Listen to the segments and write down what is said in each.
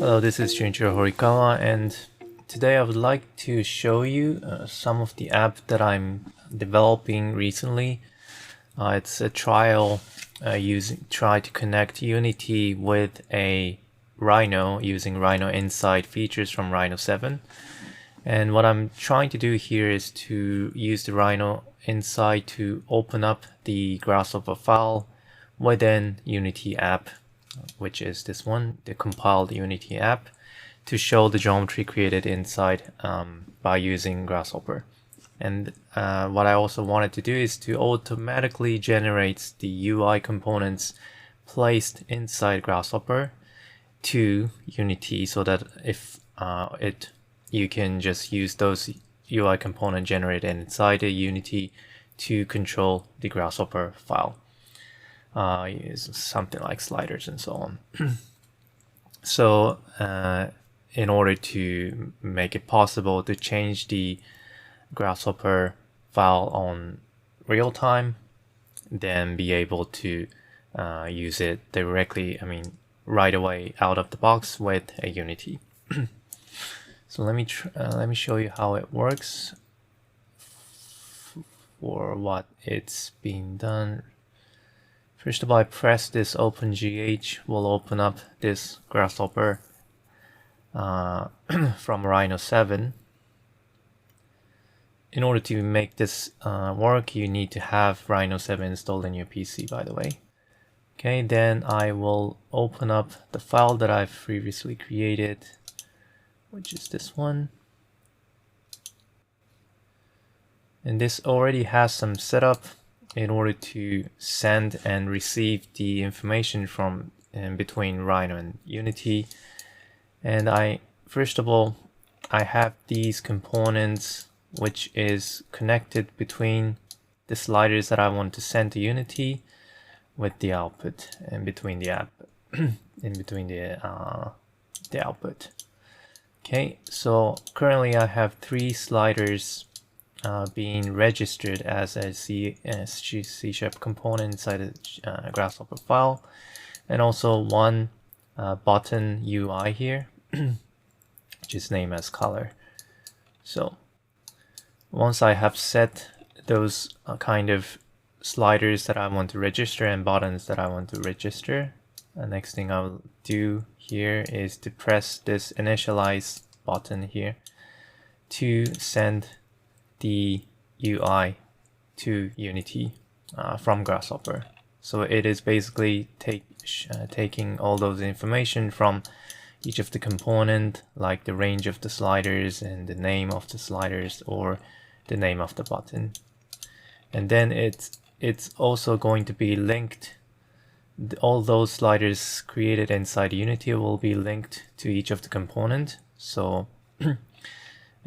Hello, this is Junichiro Horikawa, and today I would like to show you some of the app that I'm developing recently. It's a trial try to connect Unity with a Rhino using Rhino.Inside features from Rhino 7. And what I'm trying to do here is to use the Rhino.Inside to open up the Grasshopper file within Unity app, which is this one, the compiled Unity app, to show the geometry created inside by using Grasshopper. And what I also wanted to do is to automatically generate the UI components placed inside Grasshopper to Unity, so that if you can just use those UI component generated inside the Unity to control the Grasshopper file. Something like sliders and so on. So in order to make it possible to change the Grasshopper file on real time, then be able to use it directly, right away out of the box with a Unity. So let me show you how it works for what it's being done. First of all, I press this OpenGH, will open up this Grasshopper from Rhino 7. In order to make this work, you need to have Rhino 7 installed in your PC, by the way. Okay, then I will open up the file that I've previously created, which is this one. And this already has some setup in order to send and receive the information from between Rhino and Unity. And first of all, I have these components which is connected between the sliders that I want to send to Unity with the output, and between the app in between the output. Okay, so currently I have 3 sliders being registered as a C# component inside the Grasshopper file, and also one button UI here, which is named as color. So once I have set those kind of sliders that I want to register and buttons that I want to register, the next thing I'll do here is to press this initialize button here to send the UI to Unity from Grasshopper. So it is basically taking all those information from each of the component, like the range of the sliders and the name of the sliders or the name of the button. And then it's also going to be linked. All those sliders created inside Unity will be linked to each of the component. So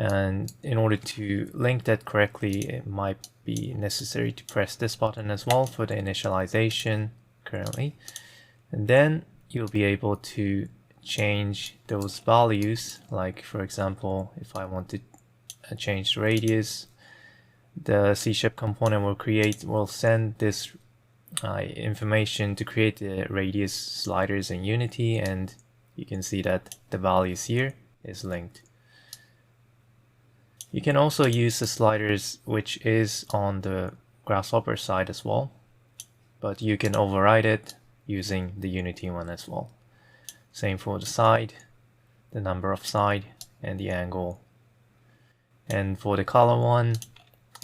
and in order to link that correctly, it might be necessary to press this button as well for the initialization currently. And then you'll be able to change those values. Like, for example, if I want to change the radius, the C# component will send this information to create the radius sliders in Unity, and you can see that the values here is linked. You can also use the sliders which is on the Grasshopper side as well, but you can override it using the Unity one as well. Same for the side, the number of side, and the angle. And for the color one,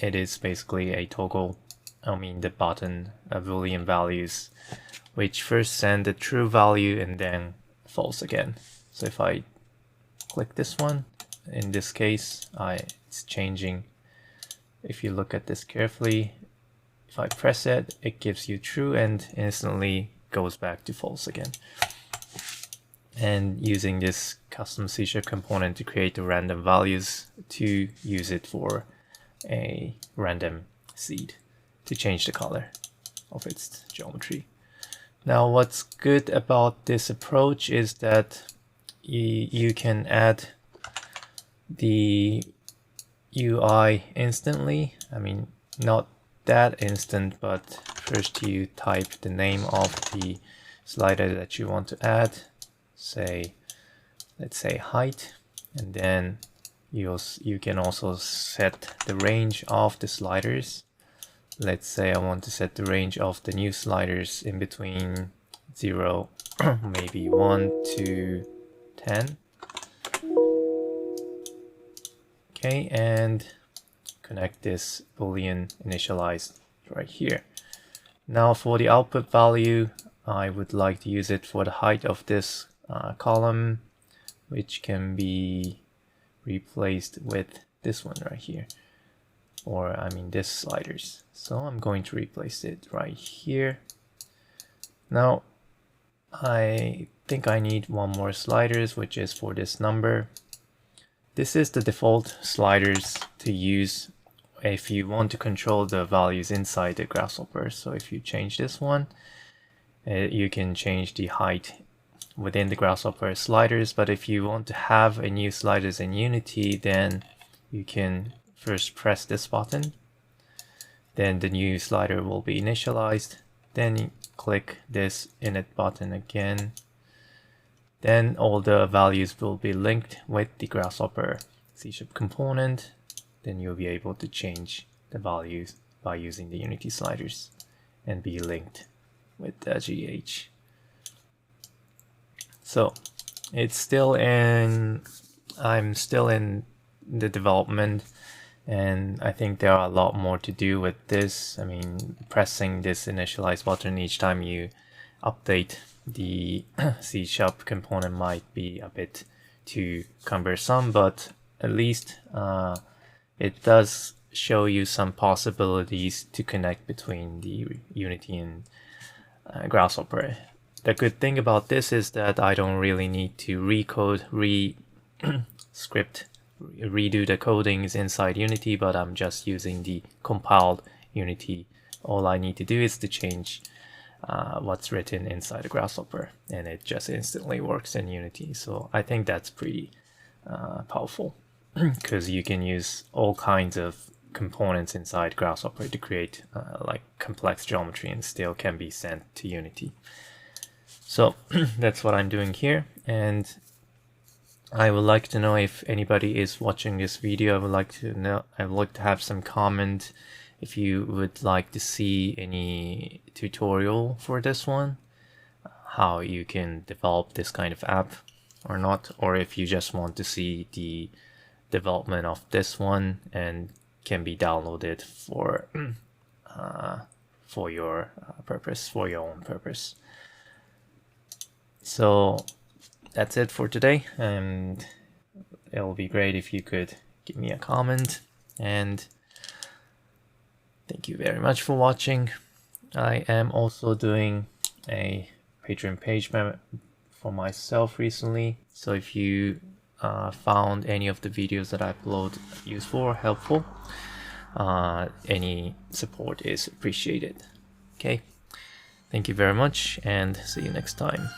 it is basically a toggle, the button Boolean values, which first send the true value and then false again. So if I click this one, in this case, it's changing. If you look at this carefully, if I press it, it gives you true and instantly goes back to false again. And using this custom C# component to create the random values to use it for a random seed to change the color of its geometry. Now, what's good about this approach is that you can add the UI instantly. Not that instant, but first you type the name of the slider that you want to add, say let's say height, and then you can also set the range of the sliders. Let's say I want to set the range of the new sliders in between 0, maybe 1 to 10. Okay, and connect this boolean initialized right here. Now for the output value, I would like to use it for the height of this column, which can be replaced with this one right here, or I mean this sliders. So I'm going to replace it right here. Now I think I need one more sliders, which is for this number. This is the default sliders to use if you want to control the values inside the Grasshopper. So if you change this one, you can change the height within the Grasshopper sliders. But if you want to have a new sliders in Unity, then you can first press this button. Then the new slider will be initialized. Then you click this init button again. Then all the values will be linked with the Grasshopper C# component. Then you'll be able to change the values by using the Unity sliders and be linked with the GH. So it's still I'm still in the development, and I think there are a lot more to do with this. I mean, pressing this initialize button each time you update the C# component might be a bit too cumbersome, but at least it does show you some possibilities to connect between the Unity and Grasshopper. The good thing about this is that I don't really need to recode, redo the codings inside Unity, but I'm just using the compiled Unity. All I need to do is to change what's written inside the Grasshopper, and it just instantly works in Unity. So I think that's pretty powerful, because you can use all kinds of components inside Grasshopper to create like complex geometry, and still can be sent to Unity. So that's what I'm doing here, and I would like to know if anybody is watching this video. I would like to have some comment if you would like to see any tutorial for this one, how you can develop this kind of app or not, or if you just want to see the development of this one and can be downloaded for your purpose, for your own purpose. So that's it for today, and it will be great if you could give me a comment, and thank you very much for watching. I am also doing a Patreon page for myself recently, so if you found any of the videos that I upload useful or helpful, any support is appreciated. Okay, thank you very much, and see you next time.